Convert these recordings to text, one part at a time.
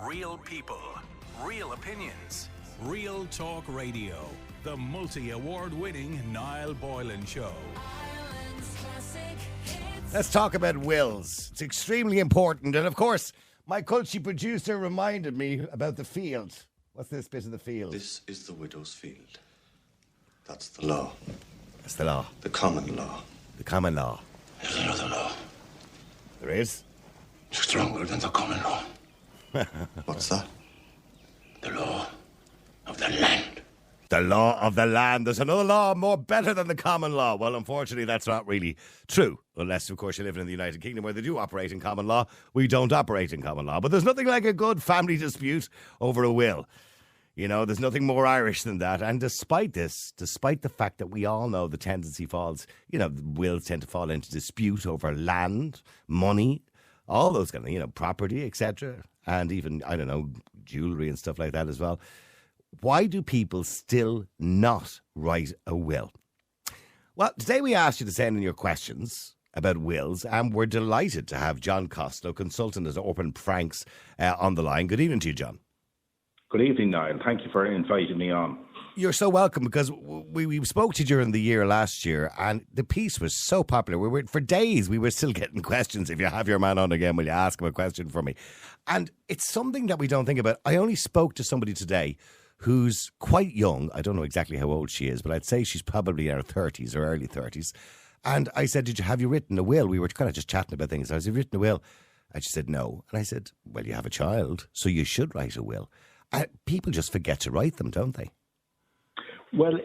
Real people, real opinions, Real Talk Radio. The multi-award-winning Niall Boylan Show. Let's talk about wills. It's extremely important. And of course, my culture producer reminded me about the field. What's this bit of the field? This is the widow's field. That's the law. That's the law. The common law. The common law. There's another law. There is? Stronger than the common law. What's that? The law of the land. The law of the land. There's another law more better than the common law. Well, unfortunately, that's not really true. Unless, of course, you're living in the United Kingdom where they do operate in common law. We don't operate in common law. But there's nothing like a good family dispute over a will. You know, there's nothing more Irish than that. And despite this, despite the fact that we all know the tendency falls, you know, wills tend to fall into dispute over land, money, all those kind of, property, etc. And even, jewellery and stuff like that as well. Why do people still not write a will? Well, today we asked you to send in your questions about wills, and we're delighted to have John Costello, consultant at Orpen on the line. Good evening to you, John. Good evening, Niall. Thank you for inviting me on. You're so welcome, because we spoke to you during the year last year, and the piece was so popular. For days, we were still getting questions. If you have your man on again, will you ask him a question for me? And it's something that we don't think about. I only spoke to somebody today who's quite young. I don't know exactly how old she is, but I'd say she's probably in her 30s or early 30s. And I said, have you written a will? We were kind of just chatting about things. I said, have you written a will? And she said, no. And I said, well, you have a child, so you should write a will. People just forget to write them, don't they? Well,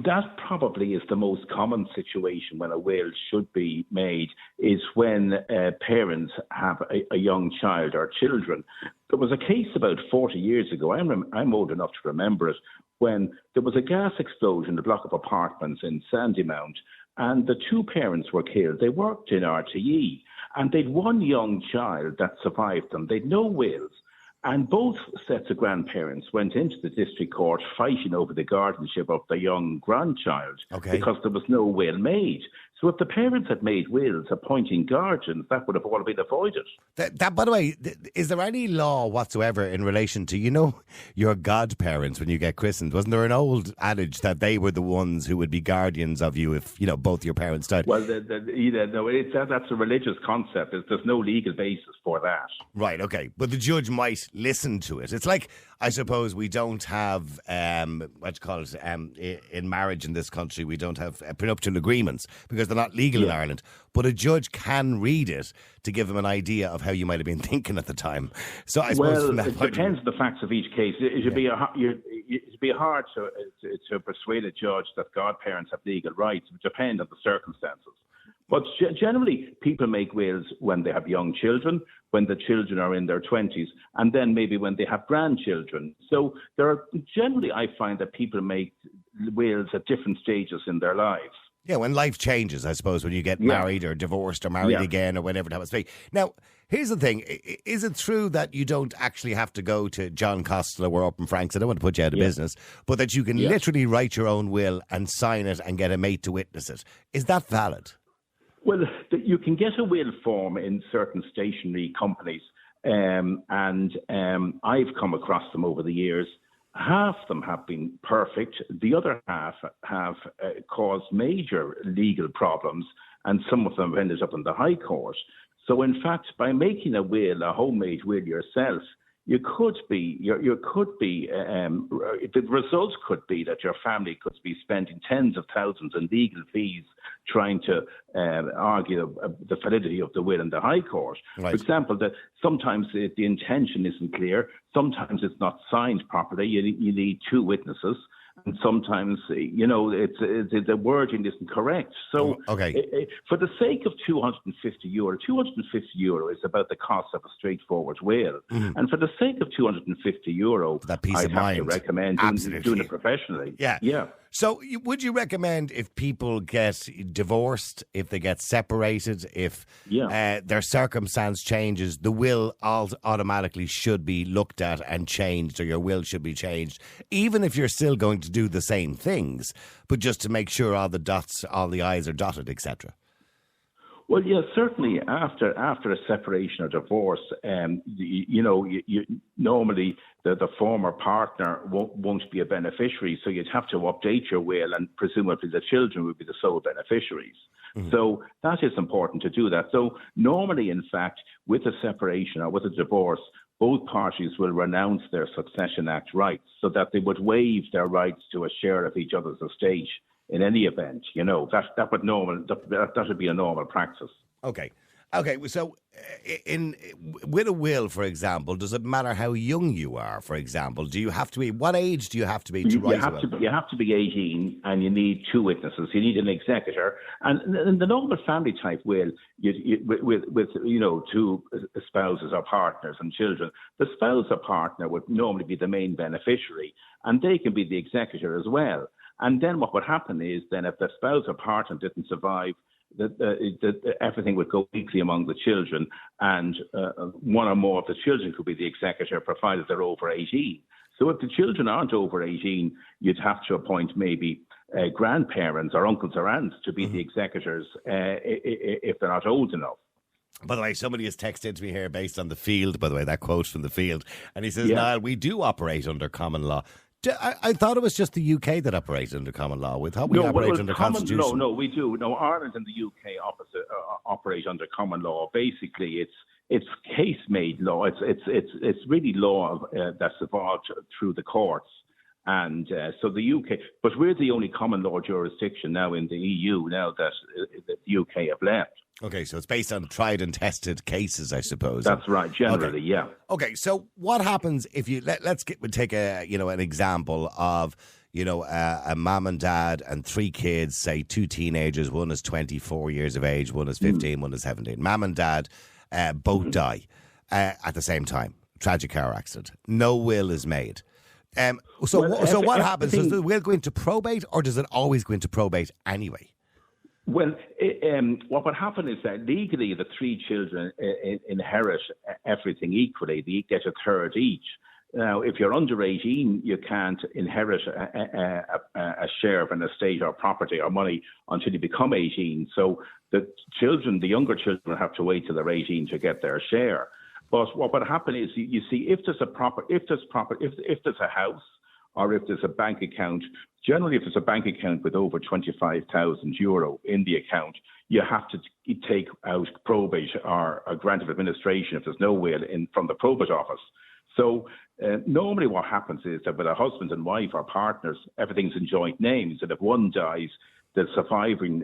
that probably is the most common situation when a will should be made, is when parents have a young child or children. There was a case about 40 years ago, I'm old enough to remember it, when there was a gas explosion in a block of apartments in Sandymount, and the two parents were killed. They worked in RTE, and they'd one young child that survived them. They'd no wills. And both sets of grandparents went into the district court fighting over the guardianship of the young grandchild because there was no will made. So if the parents had made wills appointing guardians, that would have all been avoided. That, by the way, is there any law whatsoever in relation to, your godparents when you get christened? Wasn't there an old adage that they were the ones who would be guardians of you if, both your parents died? Well, that's a religious concept. There's no legal basis for that. Right, okay. But the judge might listen to it. It's like, I suppose we don't have, in marriage in this country, we don't have prenuptial agreements because they're not legal in Ireland. But a judge can read it to give them an idea of how you might have been thinking at the time. So I suppose from that it depends on the facts of each case. It should be hard to persuade a judge that godparents have legal rights. It would depend on the circumstances. But generally, people make wills when they have young children, when the children are in their 20s, and then maybe when they have grandchildren. So generally, I find that people make wills at different stages in their lives. Yeah, when life changes, I suppose, when you get married or divorced or married again or whenever it happens to be. Now, here's the thing. Is it true that you don't actually have to go to John Costello or Orpen Franks? I don't want to put you out of business, but that you can literally write your own will and sign it and get a mate to witness it. Is that valid? Well, you can get a will form in certain stationery companies, and I've come across them over the years. Half of them have been perfect. The other half have caused major legal problems, and some of them have ended up in the High Court. So, in fact, by making a will, a homemade will yourself, the results could be that your family could be spending tens of thousands in legal fees trying to argue the validity of the will in the High Court. Right. For example, that sometimes the intention isn't clear, sometimes it's not signed properly, you need two witnesses, and sometimes, the wording isn't correct. So for the sake of €250, €250 is about the cost of a straightforward will. Mm-hmm. And for the sake of €250, that peace of I mind. have to recommend doing it professionally. Yeah. So would you recommend if people get divorced, if they get separated, if their circumstance changes, the will automatically should be looked at and changed, or your will should be changed, even if you're still going to do the same things, but just to make sure all the I's are dotted, etc.? Well, yeah, certainly after a separation or divorce, normally the former partner won't be a beneficiary, so you'd have to update your will, and presumably the children would be the sole beneficiaries. So that is important to do that. So normally, in fact, with a separation or with a divorce, both parties will renounce their Succession Act rights, so that they would waive their rights to a share of each other's estate in any event. That would be a normal practice. Okay. So, with a will, for example, does it matter how young you are? For example, do you have to be? What age do you have to be to write a will? You have to be 18, and you need two witnesses. You need an executor, and in the normal family type will, with two spouses or partners and children, the spouse or partner would normally be the main beneficiary, and they can be the executor as well. And then what would happen is, then if the spouse or partner didn't survive, that everything would go equally among the children, and one or more of the children could be the executor, provided they're over 18. So if the children aren't over 18, you'd have to appoint maybe grandparents or uncles or aunts to be the executors if they're not old enough. By the way, somebody has texted to me here based on The Field, by the way, that quote from The Field, and he says, Niall, we do operate under common law. I thought it was just the UK that operates under common law. We thought we operate under constitution. No, we do. No, Ireland and the UK operate under common law. Basically, it's case-made law. It's really law that's evolved through the courts. And so the UK, but we're the only common law jurisdiction now in the EU now that the UK have left. Okay, so it's based on tried and tested cases, I suppose. That's right, generally, yeah. Okay, so what happens if you let's take an example of a mom and dad and three kids, say two teenagers, one is 24 years of age, one is 15, one is 17. Mom and dad both die at the same time. Tragic car accident. No will is made. So what happens? Does the will go into probate, or does it always go into probate anyway? Well, what would happen is that legally the three children inherit everything equally. They get a third each. Now, if you're under 18, you can't inherit a share of an estate or property or money until you become 18. So the younger children have to wait till they're 18 to get their share. But what would happen is, you see, if there's a house, or if there's a bank account, generally if there's a bank account with over €25,000 in the account, you have to take out probate or a grant of administration if there's no will from the probate office. So normally what happens is that with a husband and wife or partners, everything's in joint names, and if one dies, the surviving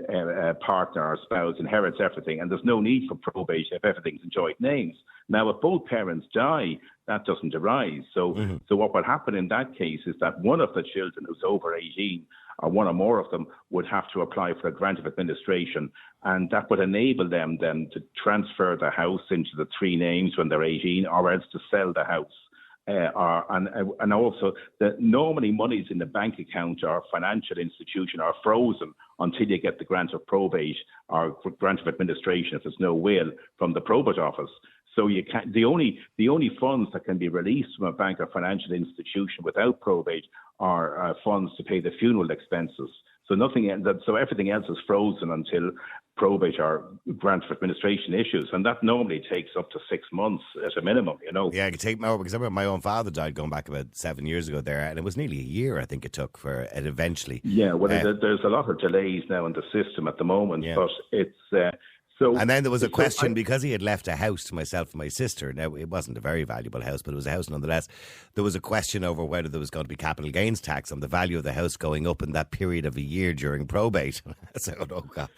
partner or spouse inherits everything, and there's no need for probate if everything's in joint names. Now, if both parents die, that doesn't arise. So what would happen in that case is that one of the children who's over 18, or one or more of them, would have to apply for a grant of administration, and that would enable them then to transfer the house into the three names when they're 18, or else to sell the house. And also that normally monies in the bank account or financial institution are frozen until you get the grant of probate or grant of administration if there's no will from the probate office. So you can't, the only funds that can be released from a bank or financial institution without probate are funds to pay the funeral expenses. So everything else is frozen until probate or grant for administration issues, and that normally takes up to 6 months at a minimum. Yeah, it could take more, because I remember my own father died going back about 7 years ago there, and it was nearly a year I think it took for it eventually. Yeah, well, there's a lot of delays now in the system at the moment, but it's. And then there was a question, because he had left a house to myself and my sister. Now, it wasn't a very valuable house, but it was a house nonetheless. There was a question over whether there was going to be capital gains tax on the value of the house going up in that period of a year during probate. Oh God.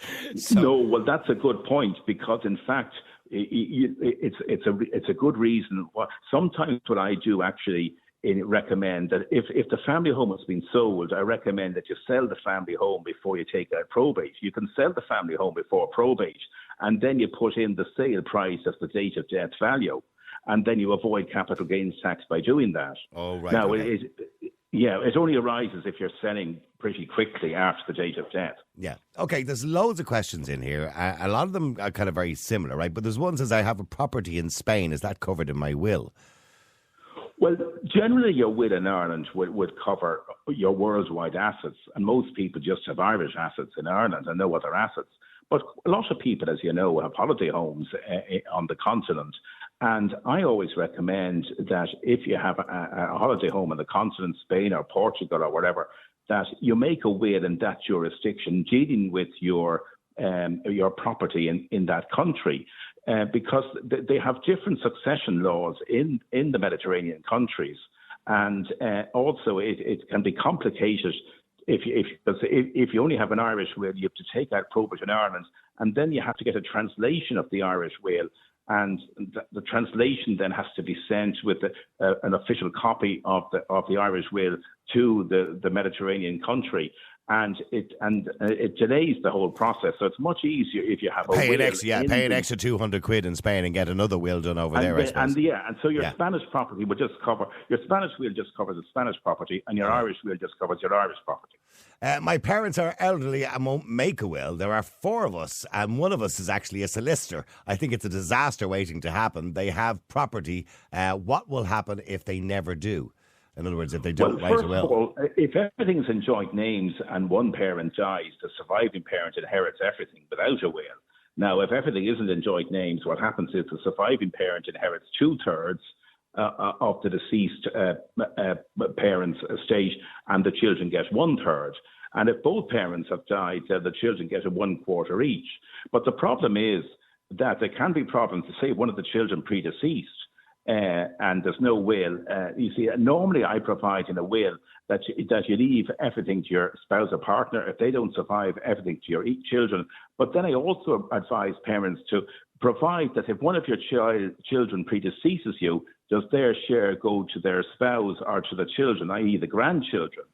No, well, that's a good point, because in fact, it's a good reason. Sometimes what I do actually recommend that if the family home has been sold, I recommend that you sell the family home before you take out probate. You can sell the family home before probate, and then you put in the sale price as the date of death value, and then you avoid capital gains tax by doing that. Oh, right. Now, okay. it only arises if you're selling pretty quickly after the date of death. Yeah. Okay, there's loads of questions in here. A lot of them are kind of very similar, right? But there's one that says, I have a property in Spain. Is that covered in my will? Well, generally your will in Ireland would cover your worldwide assets, and most people just have Irish assets in Ireland and no other assets. But a lot of people, as you know, have holiday homes on the continent. And I always recommend that if you have a holiday home on the continent, Spain or Portugal or whatever, that you make a will in that jurisdiction dealing with your property in that country. Because they have different succession laws in the Mediterranean countries. And also it can be complicated if you only have an Irish will, you have to take out probate in Ireland, and then you have to get a translation of the Irish will, and the translation then has to be sent with an official copy of the Irish will to the Mediterranean country. And it delays the whole process. So it's much easier if you have pay an extra 200 quid in Spain and get another will done over there. I suppose. And so your Spanish property would just cover your Spanish will just covers the Spanish property, and your Irish will just covers your Irish property. My parents are elderly and won't make a will. There are 4 of us, and one of us is actually a solicitor. I think it's a disaster waiting to happen. They have property. What will happen if they never do? In other words, if they don't write a will. First of all, if everything's in joint names and one parent dies, the surviving parent inherits everything without a will. Now, if everything isn't in joint names, what happens is the surviving parent inherits 2/3 of the deceased parent's estate, and the children get 1/3. And if both parents have died, the children get a 1/4 each. But the problem is that there can be problems to say one of the children predeceased. And there's no will. You see, normally I provide in a will that you leave everything to your spouse or partner. If they don't survive, everything to your children. But then I also advise parents to provide that if one of your children predeceases you, does their share go to their spouse or to the children, i.e. the grandchildren?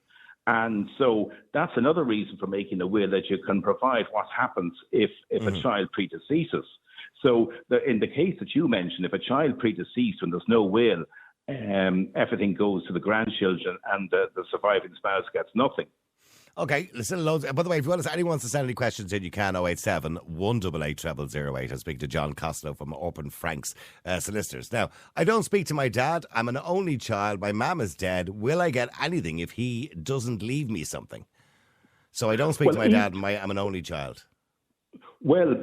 And so that's another reason for making a will, that you can provide what happens if a child predeceases. So in the case that you mentioned, if a child predeceased and there's no will, everything goes to the grandchildren and the surviving spouse gets nothing. Okay, listen, loads. By the way, if anyone wants to send any questions in, you can 087 188 0008. I speak to John Costello from Orpen Franks Solicitors. Now, I don't speak to my dad. I'm an only child. My mum is dead. Will I get anything if he doesn't leave me something? So I don't speak to my dad. I'm an only child. Well,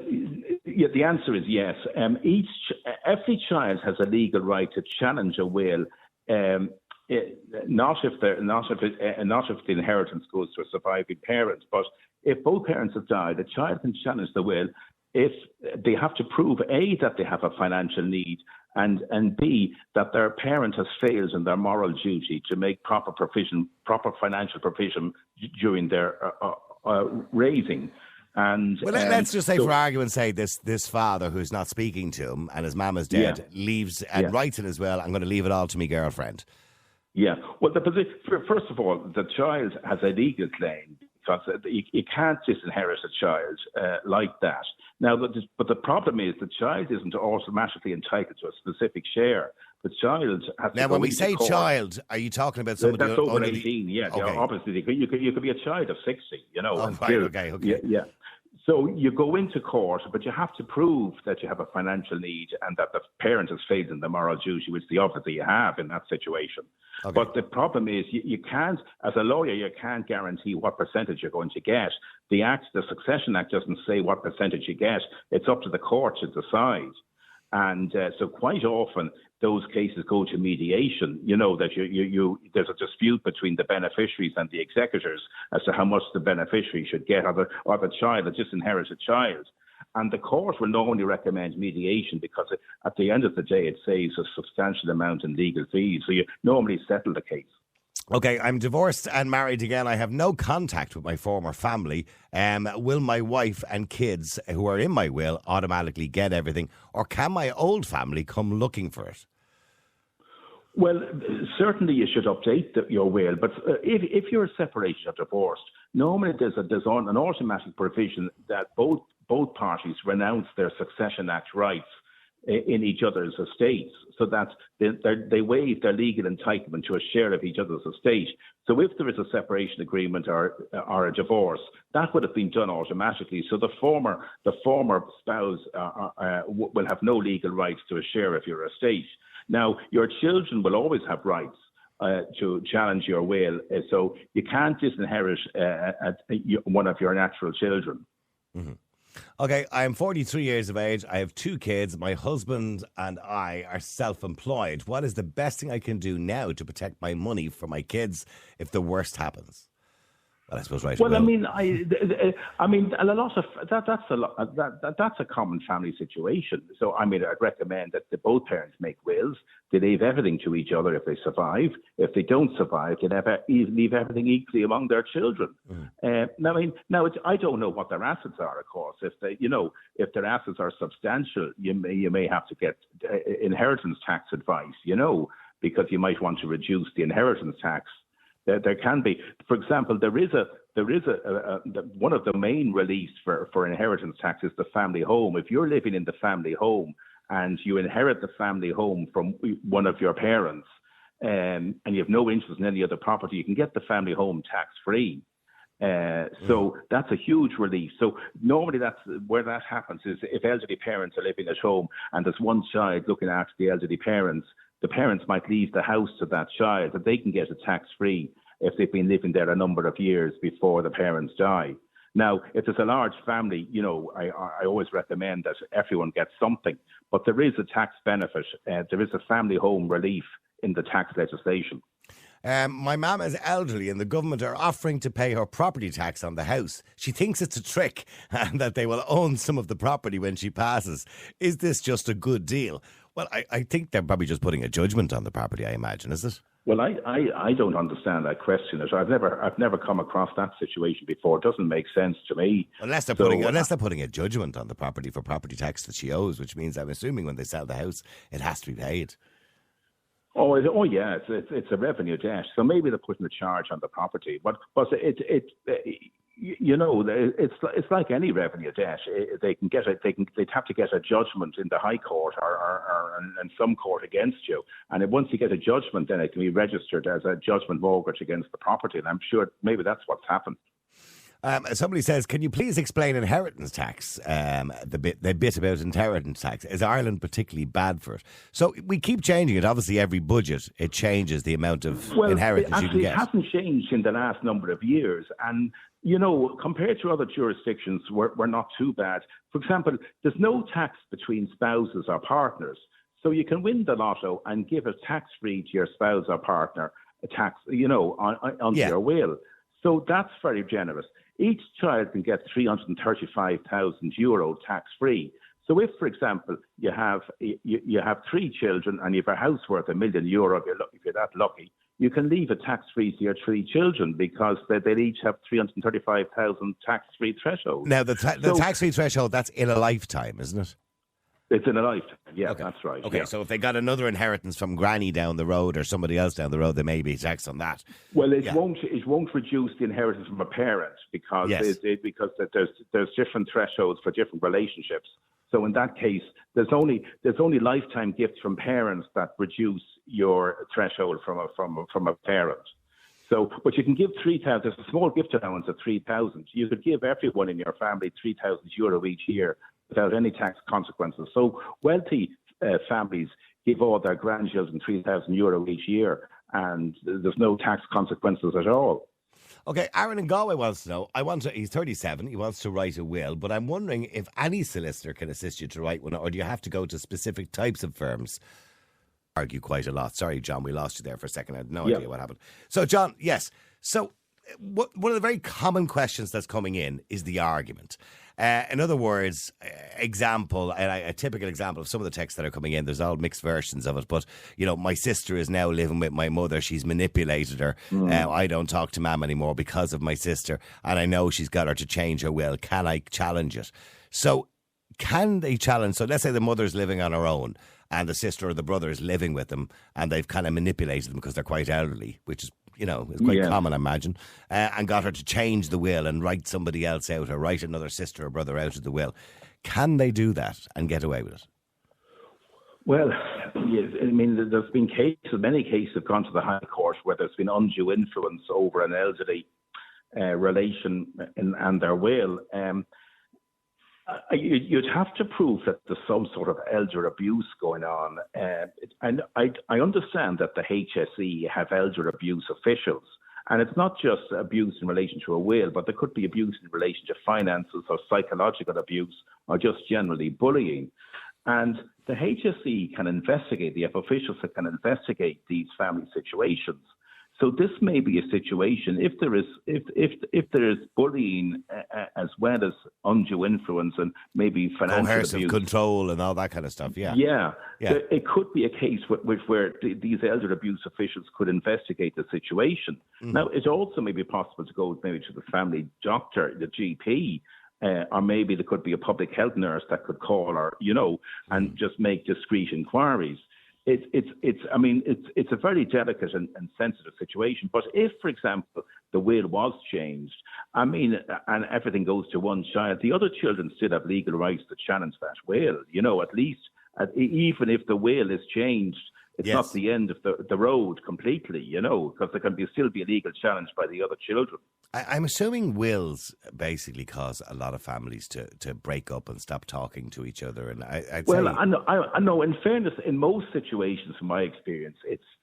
yeah, the answer is yes. Every child has a legal right to challenge a will, not if the inheritance goes to a surviving parent, but if both parents have died, a child can challenge the will if they have to prove A, that they have a financial need, and B, that their parent has failed in their moral duty to make proper financial provision during their raising. And let's just say, for argument's sake, this father who's not speaking to him and his mum is dead leaves and writes in as well, I'm going to leave it all to my girlfriend. Yeah. Well, first of all, the child has a legal claim because you can't disinherit a child like that. Now, but the problem is the child isn't automatically entitled to a specific share. The child has to. Now, when we say child, are you talking about somebody that's over 18? Yeah, okay. Obviously, you could be a child of 60. You know. Oh, right, okay. Yeah. So you go into court, but you have to prove that you have a financial need and that the parent has failed in the moral duty, which obviously you have in that situation. Okay. But the problem is you can't, as a lawyer, you can't guarantee what percentage you're going to get. The Succession Act doesn't say what percentage you get. It's up to the court to decide. And so quite often those cases go to mediation, you know, that there's a dispute between the beneficiaries and the executors as to how much the beneficiary should get or the child, the disinherited child. And the court will normally recommend mediation because at the end of the day, it saves a substantial amount in legal fees. So you normally settle the case. Okay, I'm divorced and married again. I have no contact with my former family. Will my wife and kids who are in my will automatically get everything, or can my old family come looking for it? Well, certainly you should update your will, but if you're separated or divorced, normally there's an automatic provision that both parties renounce their Succession Act rights in each other's estates, so that they waive their legal entitlement to a share of each other's estate. So if there is a separation agreement or a divorce, that would have been done automatically. So the former spouse will have no legal rights to a share of your estate. Now, your children will always have rights to challenge your will, so you can't disinherit one of your natural children. Mm-hmm. Okay, I am 43 years of age. I have 2 kids. My husband and I are self-employed. What is the best thing I can do now to protect my money for my kids if the worst happens? Well, I suppose right. Well, I mean, I mean, a lot of that's a common family situation. So, I mean, I'd recommend that both parents make wills. They leave everything to each other if they survive. If they don't survive, they leave everything equally among their children. I don't know what their assets are. Of course, if their assets are substantial, you may have to get inheritance tax advice. Because you might want to reduce the inheritance tax. There can be, for example, there is one of the main reliefs for inheritance tax is the family home. If you're living in the family home and you inherit the family home from one of your parents, and you have no interest in any other property, you can get the family home tax free. So that's a huge relief. So normally that's where that happens is if elderly parents are living at home and there's one child looking after the elderly parents, the parents might leave the house to that child and they can get it tax free if they've been living there a number of years before the parents die. Now, if there's a large family, I always recommend that everyone gets something, but there is a tax benefit. There is a family home relief in the tax legislation. My mum is elderly and the government are offering to pay her property tax on the house. She thinks it's a trick and that they will own some of the property when she passes. Is this just a good deal? Well, I think they're probably just putting a judgment on the property, I imagine, is it? Well, I don't understand that question. I've never come across that situation before. It doesn't make sense to me. Unless they're putting a judgment on the property for property tax that she owes, which means I'm assuming when they sell the house, it has to be paid. Oh yeah, it's a revenue debt. So maybe they're putting a charge on the property, but it's like any revenue debt. They'd have to get a judgment in the High Court or in some court against you, and once you get a judgment, then it can be registered as a judgment mortgage against the property. And I'm sure maybe that's what's happened. Somebody says, can you please explain inheritance tax? The bit about inheritance tax. Is Ireland particularly bad for it? So we keep changing it. Obviously, every budget, it changes the amount of inheritance you can get. It hasn't changed in the last number of years. And, compared to other jurisdictions, we're not too bad. For example, there's no tax between spouses or partners. So you can win the lotto and give it tax-free to your spouse or partner, a tax, under your will. So that's very generous. Each child can get €335,000 tax-free. So if, for example, you have 3 children and you have a house worth €1 million, if you're that lucky, you can leave it tax-free to your 3 children because they'll each have 335,000 tax-free threshold. Now, the tax-free threshold, that's in a lifetime, isn't it? It's in a lifetime. Yeah, okay. That's right. Okay, yeah. So if they got another inheritance from Granny down the road or somebody else down the road, they may be taxed on that. Well, it won't reduce the inheritance from a parent because there's different thresholds for different relationships. So in that case, there's only lifetime gifts from parents that reduce your threshold from a parent. So, but you can give 3,000. There's a small gift allowance of 3,000. You could give everyone in your family €3,000 each year without any tax consequences. So wealthy families give all their grandchildren €3,000 each year, and there's no tax consequences at all. Okay, Aaron in Galway wants to know, he's 37, he wants to write a will, but I'm wondering if any solicitor can assist you to write one, or do you have to go to specific types of firms? Argue quite a lot. Sorry, John, we lost you there for a second. I had no idea what happened. So, John, yes. So, one of the very common questions that's coming in is the argument. In other words, a typical example of some of the texts that are coming in, there's all mixed versions of it, but, my sister is now living with my mother. She's manipulated her. I don't talk to Mum anymore because of my sister, and I know she's got her to change her will. Can I challenge it? So, can they challenge? So, let's say the mother's living on her own, and the sister or the brother is living with them, and they've kind of manipulated them because they're quite elderly, which is, is quite common, I imagine, and got her to change the will and write somebody else out or write another sister or brother out of the will. Can they do that and get away with it? Well, yes, I mean, there's been many cases have gone to the High Court where there's been undue influence over an elderly relation and their will. You'd have to prove that there's some sort of elder abuse going on. And I understand that the HSE have elder abuse officials, And it's not just abuse in relation to a will, but there could be abuse in relation to finances or psychological abuse or just generally bullying. And the HSE can investigate, the officials that can investigate these family situations. So this may be a situation if there is bullying as well as undue influence and maybe financial coercive abuse, control and all that kind of stuff. Yeah. It could be a case where these elder abuse officials could investigate the situation. Now, it also may be possible to go maybe to the family doctor, the GP. Or maybe there could be a public health nurse that could call, or and just make discreet inquiries. It's a very delicate and sensitive situation. But if, for example, the will was changed, and everything goes to one child, the other children still have legal rights to challenge that will. At least, even if the will is changed, it's not the end of the road completely. Because there can still be a legal challenge by the other children. I'm assuming wills basically cause a lot of families to break up and stop talking to each other. And I know. In fairness, in most situations, from my experience,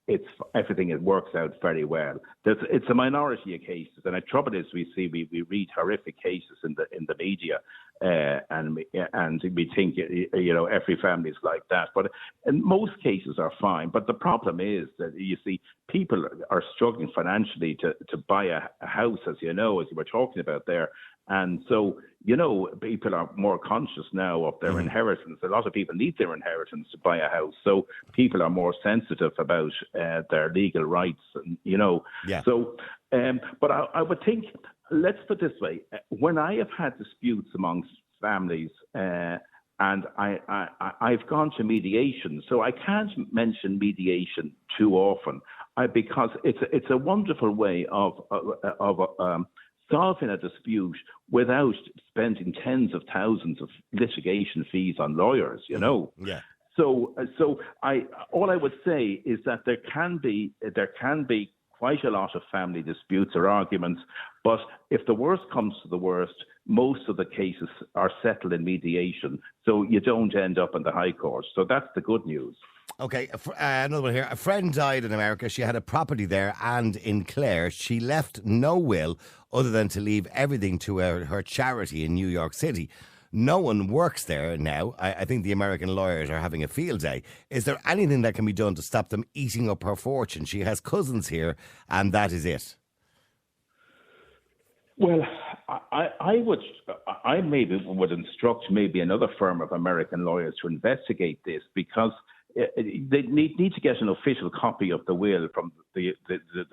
it's everything. It works out very well. It's a minority of cases, and the trouble is, we read horrific cases in the media, and we think every family is like that. But in most cases are fine. But the problem is that you see people are struggling financially to buy a house, as you were talking about there. And so, people are more conscious now of their inheritance. A lot of people need their inheritance to buy a house. So people are more sensitive about their legal rights, So, but I would think, let's put it this way. When I have had disputes amongst families, and I've gone to mediation, so I can't mention mediation too often, because it's a wonderful way of solving a dispute without spending tens of thousands of litigation fees on lawyers. So all I would say is that there can be quite a lot of family disputes or arguments, but if the worst comes to the worst, most of the cases are settled in mediation, so you don't end up in the High Court. So that's the good news. Okay, another one here. A friend died in America. She had a property there and in Clare. She left no will other than to leave everything to her charity in New York City. No one works there now. I think the American lawyers are having a field day. Is there anything that can be done to stop them eating up her fortune? She has cousins here, and that is it. Well, I maybe would instruct maybe another firm of American lawyers to investigate this, because they need to get an official copy of the will from the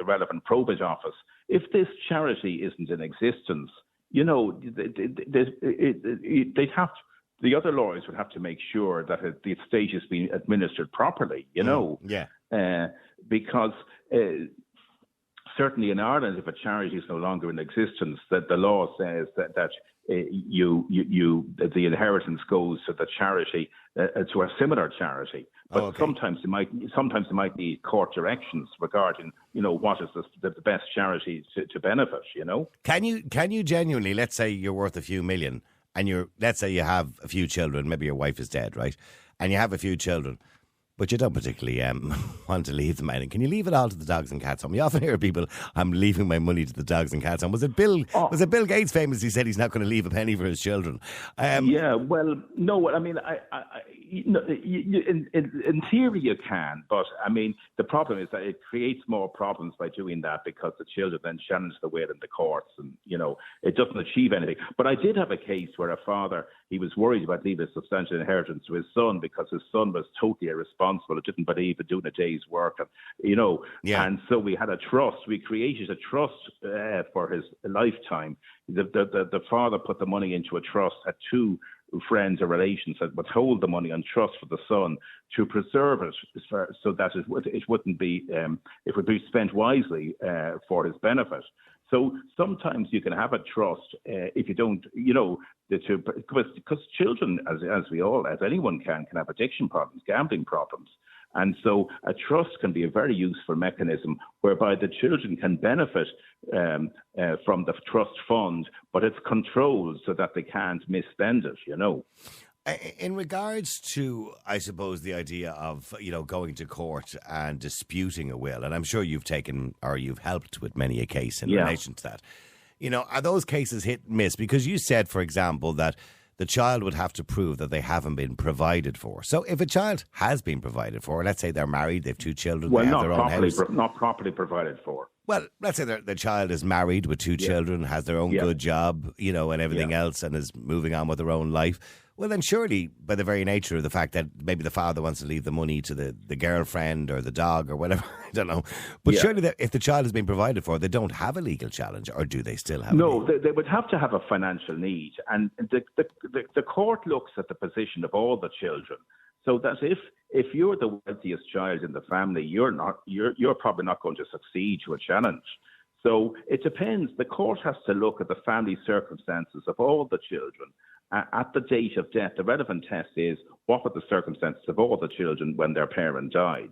relevant probate office. If this charity isn't in existence, they'd have to, the other lawyers would have to make sure that the estate is being administered properly. Because certainly in Ireland, if a charity is no longer in existence, that the law says that the inheritance goes to the charity, to a similar charity. But sometimes they might need court directions regarding, what is the best charity to benefit. Can you genuinely, let's say you're worth a few million, and let's say you have a few children, maybe your wife is dead, right? And you have a few children, but you don't particularly want to leave them anything. Can you leave it all to the dogs and cats home? You often hear people, I'm leaving my money to the dogs and cats home. Was it Bill Gates famously said he's not going to leave a penny for his children? Well, no, I mean, in theory you can, but I mean, the problem is that it creates more problems by doing that, because the children then challenge the will in the courts, and, it doesn't achieve anything. But I did have a case where a father, he was worried about leaving a substantial inheritance to his son because his son was totally irresponsible. It didn't believe in doing a day's work, and so we had a trust. We created a trust for his lifetime. The father put the money into a trust, had two friends or relations that would hold the money on trust for the son to preserve it, so that it wouldn't be it would be spent wisely for his benefit. So sometimes you can have a trust if you don't, because children, as anyone can have addiction problems, gambling problems. And so a trust can be a very useful mechanism whereby the children can benefit from the trust fund, but it's controlled so that they can't misspend it, In regards to, I suppose, the idea of, going to court and disputing a will, and I'm sure you've taken or you've helped with many a case in relation to that, are those cases hit and miss? Because you said, for example, that the child would have to prove that they haven't been provided for. So if a child has been provided for, let's say they're married, they have 2 children, they have their own house. Not properly provided for. Well, let's say the child is married with 2 children, has their own good job, and everything else, and is moving on with their own life. Well, then surely, by the very nature of the fact that maybe the father wants to leave the money to the girlfriend or the dog or whatever, I don't know. But surely if the child has been provided for, they don't have a legal challenge, or do they still have No, they would have to have a financial need. And the court looks at the position of all the children. So that if you're the wealthiest child in the family, you're probably not going to succeed to a challenge. So it depends. The court has to look at the family circumstances of all the children. At the date of death, the relevant test is what were the circumstances of all the children when their parent died.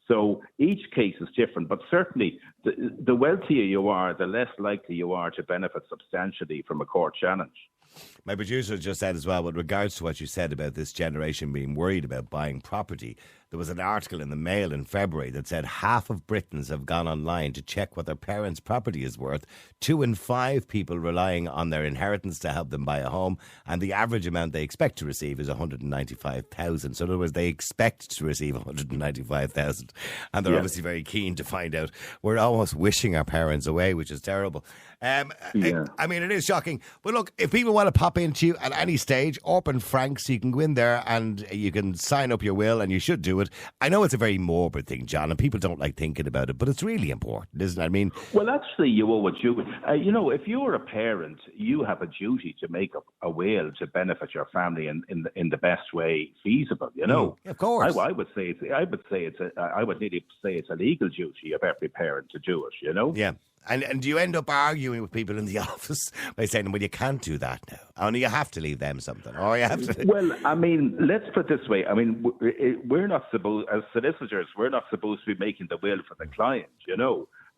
So each case is different, but certainly the wealthier you are, the less likely you are to benefit substantially from a court challenge. My producer just said as well, with regards to what you said about this generation being worried about buying property, there was an article in the Mail in February that said half of Britons have gone online to check what their parents' property is worth, 2 in 5 people relying on their inheritance to help them buy a home, and the average amount they expect to receive is 195,000. So in other words, they expect to receive 195,000, and they're obviously very keen to find out. We're almost wishing our parents away, which is terrible. I mean, it is shocking. But look, if people want to pop into you at any stage, Orpen Franks, you can go in there and you can sign up your will, and you should do it. I know it's a very morbid thing, John, and people don't like thinking about it, but it's really important, isn't it? I mean, well, actually, you owe a duty. If you're a parent, you have a duty to make a will to benefit your family in the best way feasible. Of course. I would nearly say it's a legal duty of every parent to do it. Yeah. And do you end up arguing with people in the office by saying, well, you can't do that now, only you have to leave them something, or you have to... Well, I mean, let's put it this way. I mean, we're not supposed, as solicitors, we're not supposed to be making the will for the client,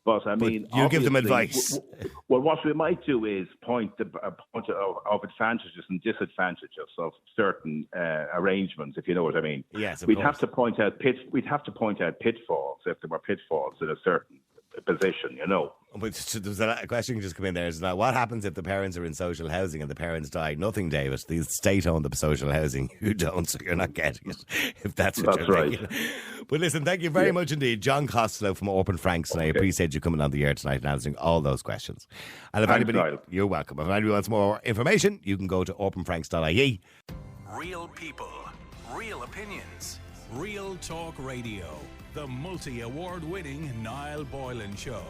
But I mean, you give them advice. Well, what we might do is point of advantages and disadvantages of certain arrangements, if you know what I mean. Yes, we'd have to point out pitfalls if there were pitfalls in a certain position, But there's a question just come in there. Is now, what happens if the parents are in social housing and the parents die? Nothing, David. The state own the social housing. You don't, so you're not getting it. If that's what you're right. thinking. But listen, thank you very much indeed, John Costello from Orpen Franks, and I appreciate you coming on the air tonight and answering all those questions. And if anybody, you're welcome. If anybody wants more information, you can go to orpenfranks.ie. Real people, real opinions, real talk radio. The multi-award winning Niall Boylan Show.